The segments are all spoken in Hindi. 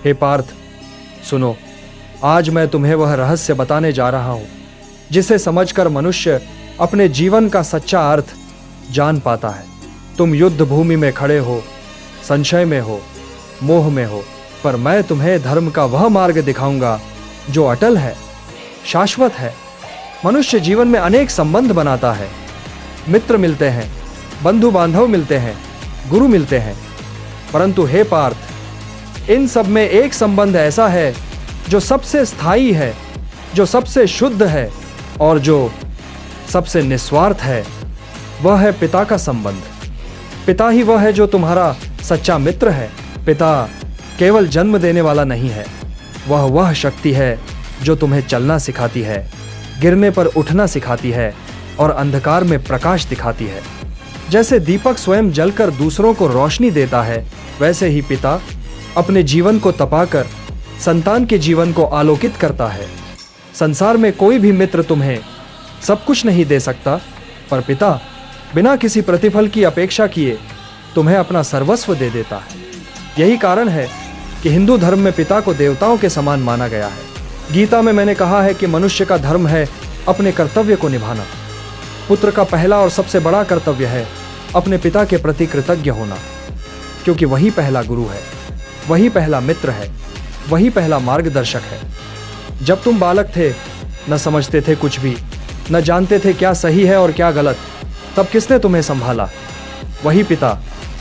हे पार्थ, सुनो, आज मैं तुम्हें वह रहस्य बताने जा रहा हूं जिसे समझकर मनुष्य अपने जीवन का सच्चा अर्थ जान पाता है। तुम युद्ध भूमि में खड़े हो, संशय में हो, मोह में हो, पर मैं तुम्हें धर्म का वह मार्ग दिखाऊंगा जो अटल है, शाश्वत है। मनुष्य जीवन में अनेक संबंध बनाता है, मित्र मिलते हैं, बंधु बांधव मिलते हैं, गुरु मिलते हैं, परंतु हे पार्थ, इन सब में एक संबंध ऐसा है जो सबसे स्थायी है, जो सबसे शुद्ध है और जो सबसे निस्वार्थ है। वह है पिता का संबंध। पिता ही वह है जो तुम्हारा सच्चा मित्र है। पिता केवल जन्म देने वाला नहीं है, वह शक्ति है जो तुम्हें चलना सिखाती है, गिरने पर उठना सिखाती है और अंधकार में प्रकाश दिखाती है। जैसे दीपक स्वयं जलकर दूसरों को रोशनी देता है, वैसे ही पिता अपने जीवन को तपाकर संतान के जीवन को आलोकित करता है। संसार में कोई भी मित्र तुम्हें सब कुछ नहीं दे सकता, पर पिता बिना किसी प्रतिफल की अपेक्षा किए तुम्हें अपना सर्वस्व दे देता है। यही कारण है कि हिंदू धर्म में पिता को देवताओं के समान माना गया है। गीता में मैंने कहा है कि मनुष्य का धर्म है अपने कर्तव्य को निभाना। पुत्र का पहला और सबसे बड़ा कर्तव्य है अपने पिता के प्रति कृतज्ञ होना, क्योंकि वही पहला गुरु है, वही पहला मित्र है, वही पहला मार्गदर्शक है। जब तुम बालक थे, न समझते थे कुछ भी, न जानते थे क्या सही है और क्या गलत, तब किसने तुम्हें संभाला? वही पिता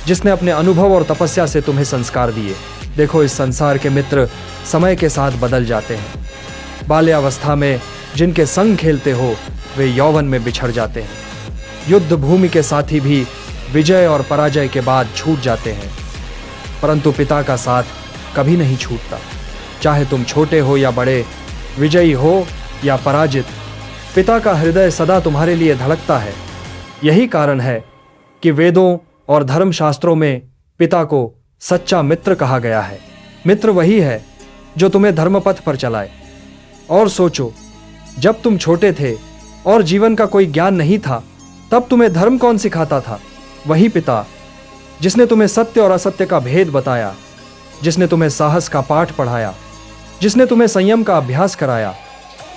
जिसने अपने अनुभव और तपस्या से तुम्हें संस्कार दिए। देखो, इस संसार के मित्र समय के साथ बदल जाते हैं। बाल्यावस्था में जिनके संग खेलते हो वे यौवन में बिछड़ जाते हैं। युद्ध भूमि के साथी भी विजय और पराजय के बाद छूट जाते हैं, परंतु पिता का साथ कभी नहीं छूटता। चाहे तुम छोटे हो या बड़े, विजयी हो या पराजित, पिता का हृदय सदा तुम्हारे लिए धड़कता है। यही कारण है कि वेदों और धर्मशास्त्रों में पिता को सच्चा मित्र कहा गया है। मित्र वही है जो तुम्हें धर्मपथ पर चलाए। और सोचो, जब तुम छोटे थे और जीवन का कोई ज्ञान नहीं था, तब तुम्हें धर्म कौन सिखाता था? वही पिता जिसने तुम्हें सत्य और असत्य का भेद बताया, जिसने तुम्हें साहस का पाठ पढ़ाया, जिसने तुम्हें संयम का अभ्यास कराया।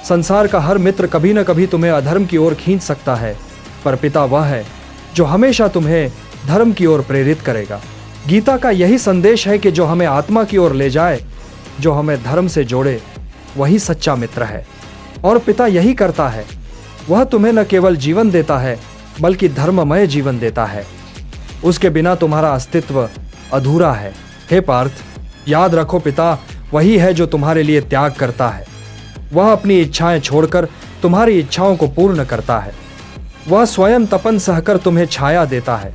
संसार का हर मित्र कभी न कभी तुम्हें अधर्म की ओर खींच सकता है, पर पिता वह है जो हमेशा तुम्हें धर्म की ओर प्रेरित करेगा। गीता का यही संदेश है कि जो हमें आत्मा की ओर ले जाए, जो हमें धर्म से जोड़े, वही सच्चा मित्र है। और पिता यही करता है, वह तुम्हें न केवल जीवन देता है बल्कि धर्ममय जीवन देता है। उसके बिना तुम्हारा अस्तित्व अधूरा है। हे पार्थ, याद रखो, पिता वही है जो तुम्हारे लिए त्याग करता है। वह अपनी इच्छाएं छोड़कर तुम्हारी इच्छाओं को पूर्ण करता है। वह स्वयं तपन सहकर तुम्हें छाया देता है।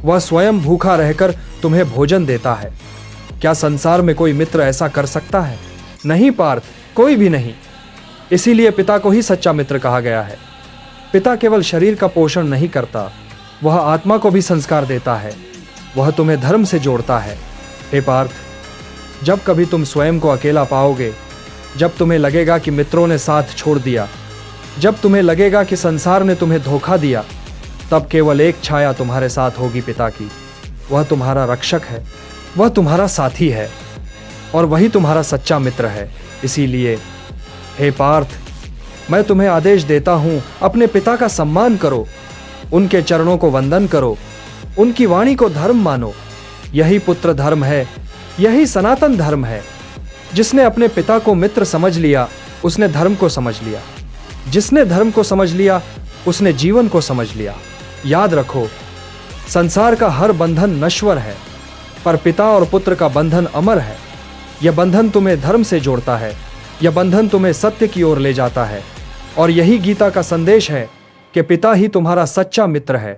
वह स्वयं भूखा रहकर तुम्हें भोजन देता है। क्या संसार में कोई मित्र ऐसा कर सकता है? नहीं पार्थ, कोई भी नहीं। इसीलिए पिता को ही सच्चा मित्र कहा गया है। पिता केवल शरीर का पोषण नहीं करता, वह आत्मा को भी संस्कार देता है। वह तुम्हें धर्म से जोड़ता है। हे पार्थ, जब कभी तुम स्वयं को अकेला पाओगे, जब तुम्हें लगेगा कि मित्रों ने साथ छोड़ दिया, जब तुम्हें लगेगा कि संसार ने तुम्हें धोखा दिया, तब केवल एक छाया तुम्हारे साथ होगी, पिता की। वह तुम्हारा रक्षक है, वह तुम्हारा साथी है और वही तुम्हारा सच्चा मित्र है। इसीलिए हे पार्थ, मैं तुम्हें आदेश देता हूं, अपने पिता का सम्मान करो, उनके चरणों को वंदन करो, उनकी वाणी को धर्म मानो। यही पुत्र धर्म है, यही सनातन धर्म है। जिसने अपने पिता को मित्र समझ लिया, उसने धर्म को समझ लिया। जिसने धर्म को समझ लिया, उसने जीवन को समझ लिया। याद रखो, संसार का हर बंधन नश्वर है, पर पिता और पुत्र का बंधन अमर है। यह बंधन तुम्हें धर्म से जोड़ता है, यह बंधन तुम्हें सत्य की ओर ले जाता है। और यही गीता का संदेश है कि पिता ही तुम्हारा सच्चा मित्र है।